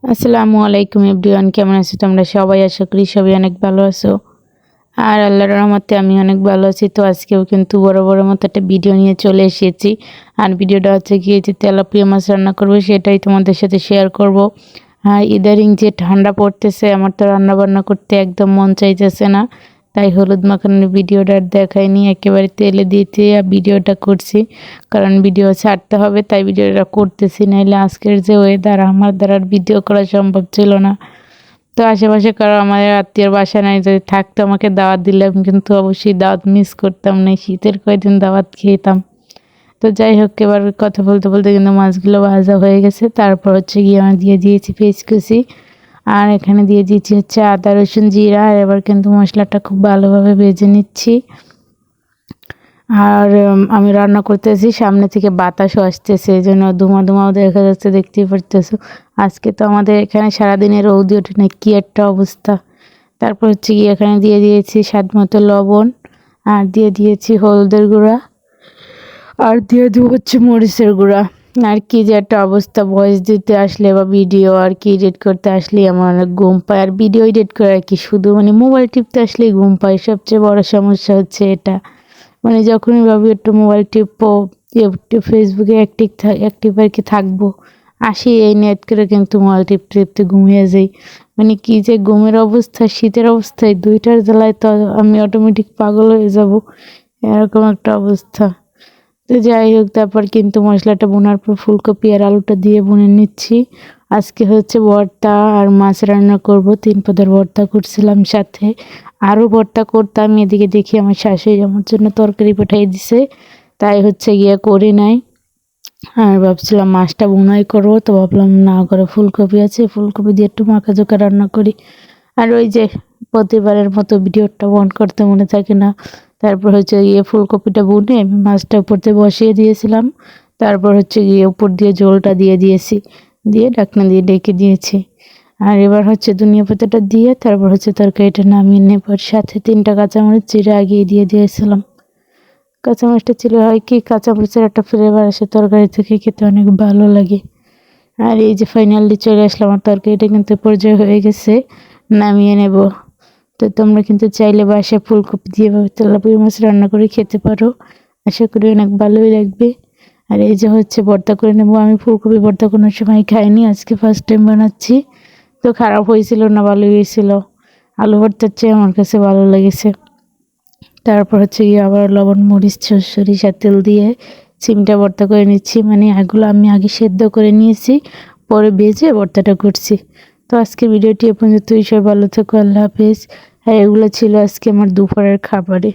আসসালামু আলাইকুম এভরিওয়ান, কেমন আছো তোমরা সবাই? আশা করি সবাই অনেক ভালো আছো। আর আল্লাহর রহমতে আমি অনেক ভালো আছি। তো আজকেও কিন্তু বড় বড় মতো একটা ভিডিও নিয়ে চলে এসেছি। আর ভিডিওটা হচ্ছে গিয়ে যে তেলাপিয়া মাছ রান্না করবো সেটাই তোমাদের সাথে শেয়ার করব। আর ইদারিং যে ঠান্ডা পড়তেছে, আমার তো রান্না বান্না করতে একদম মন চাইতেছে না। তাই হলুদ মাখানোর ভিডিওটা আর দেখাইনি, একেবারে তেলে দিয়েছি আর ভিডিওটা করছি। কারণ ভিডিও ছাড়তে হবে, তাই ভিডিওটা করতেছি, নাইলে আজকের যে ওয়েদার আমার দ্বারা ভিডিও করা সম্ভব ছিল না। তো আশেপাশে কারো আমাদের আত্মীয়র বাসা নাই, যদি থাকতো আমাকে দাওয়াত দিলাম, কিন্তু অবশ্যই দাওয়াত মিস করতাম না। শীতের কয়েকদিন দাওয়াত খেতাম। তো যাই হোক, এবার কথা বলতে বলতে কিন্তু মাছগুলো ভাজা হয়ে গেছে। তারপর হচ্ছে গিয়ে আমি দিয়ে দিয়েছি পেঁয়াজ কুচি, আর এখানে দিয়ে দিয়েছি হচ্ছে আদা রসুন জিরা। আর এবার কিন্তু মশলাটা খুব ভালোভাবে ভেজে নিচ্ছি। আর আমি রান্না করতেছি, সামনে থেকে বাতাসও আসতেছে, এই জন্য ধোঁয়া ধোঁয়াও দেখা যাচ্ছে, দেখতেই পারতেছো। আজকে তো আমাদের এখানে সারাদিনের রৌদি ওঠে না, কী একটা অবস্থা। তারপর হচ্ছে গিয়ে এখানে দিয়ে দিয়েছি স্বাদ মতো লবণ, আর দিয়ে দিয়েছি হলুদের গুঁড়া, আর দিয়ে দেবো হচ্ছে মরিচের গুঁড়া। আর কি যে একটা অবস্থা, ভয়েস দিতে আসলে বা ভিডিও আর কি এডিট করতে আসলে আমার অনেক ঘুম পায়। আর ভিডিও এডিট করে আর কি শুধু মোবাইল টিপতে আসলেই ঘুম পায়। সবচেয়ে বড় সমস্যা হচ্ছে এটা। যখনই ভাবি একটু মোবাইল টিপবো, একটু ফেসবুকে অ্যাক্টিভ আর কি থাকবো, আসি এই নেট করে কিন্তু মোবাইল টিপতে টিপতে ঘুমিয়ে যাই। কি যে ঘুমের অবস্থা, শীতের অবস্থায় দুইটার জ্বালায় তো আমি অটোমেটিক পাগল হয়ে যাব, এরকম একটা অবস্থা। তো যাই হোক, তারপর কিন্তু মশলাটা বোনার পর ফুলকপি আর আলুটা দিয়ে বুনে নিচ্ছি। আজকে হচ্ছে ভর্তা আর মাছ রান্না করব, 3 পদের ভর্তা করছিলাম, সাথে আরও ভর্তা করতাম। এদিকে দেখি আমার শাশুড়ি আমার জন্য তরকারি পাঠিয়ে দিছে, তাই হচ্ছে গিয়ে করি নাই। আর ভাবছিলাম মাছটা বোনাই করবো, তো ভাবলাম না করে ফুলকপি আছে, ফুলকপি দিয়ে একটু মাখা জোখা রান্না করি। আর ওই যে প্রতিবারের মতো ভিডিওটা অন করতে মনে থাকে না। তারপর হচ্ছে গিয়ে ফুলকপিটা বুনে আমি মাছটা উপর দিয়ে বসিয়ে দিয়েছিলাম। তারপর হচ্ছে গিয়ে উপর দিয়ে ঝোলটা দিয়ে দিয়েছি, দিয়ে ঢাকনা দিয়ে ডেকে দিয়েছি। আর এবার হচ্ছে ধনিয়া পাতাটা দিয়ে তারপর হচ্ছে তরকারিটা নামিয়ে নেবার সাথে 3টা কাঁচামরিচ চিড়ে আগিয়ে দিয়ে দিয়েছিলাম। কাঁচামরিচটা চিড়ে হয় কি, কাঁচামরিচের একটা ফ্লেভার আসে তরকারি থেকে, খেতে অনেক ভালো লাগে। আর এই যে ফাইনালি চলে আসলাম, আমার তরকারিটা কিন্তু পর্যায়ে হয়ে গেছে, নামিয়ে নেব। তো তোমরা কিন্তু চাইলে বাসায় ফুলকপি দিয়ে তেলাপিয়া মাছ রান্না করে খেতে পারো, আশা করি অনেক ভালোই লাগবে। আর এই যে হচ্ছে ভর্তা করে নেব। আমি ফুলকপি ভর্তা কোনো সময় খাইনি, আজকে ফার্স্ট টাইম বানাচ্ছি। তো খারাপ হয়েছিল না, ভালোই হয়েছিল। আলু ভর্তার চেয়ে আমার কাছে ভালো লেগেছে। তারপর হচ্ছে গিয়ে আবার লবণ মরিচ সরিষার তেল দিয়ে সিমটা ভর্তা করে নিচ্ছি। এগুলো আমি আগে সেদ্ধ করে নিয়েছি, পরে ভেজে ভর্তাটা করছি। তো আজকে ভিডিওটি এ পর্যন্তই। সবাই ভালো থেকো, আল্লাহ হাফেজ। আর এগুলো ছিল আজকে আমার দুপুরের খাবারে।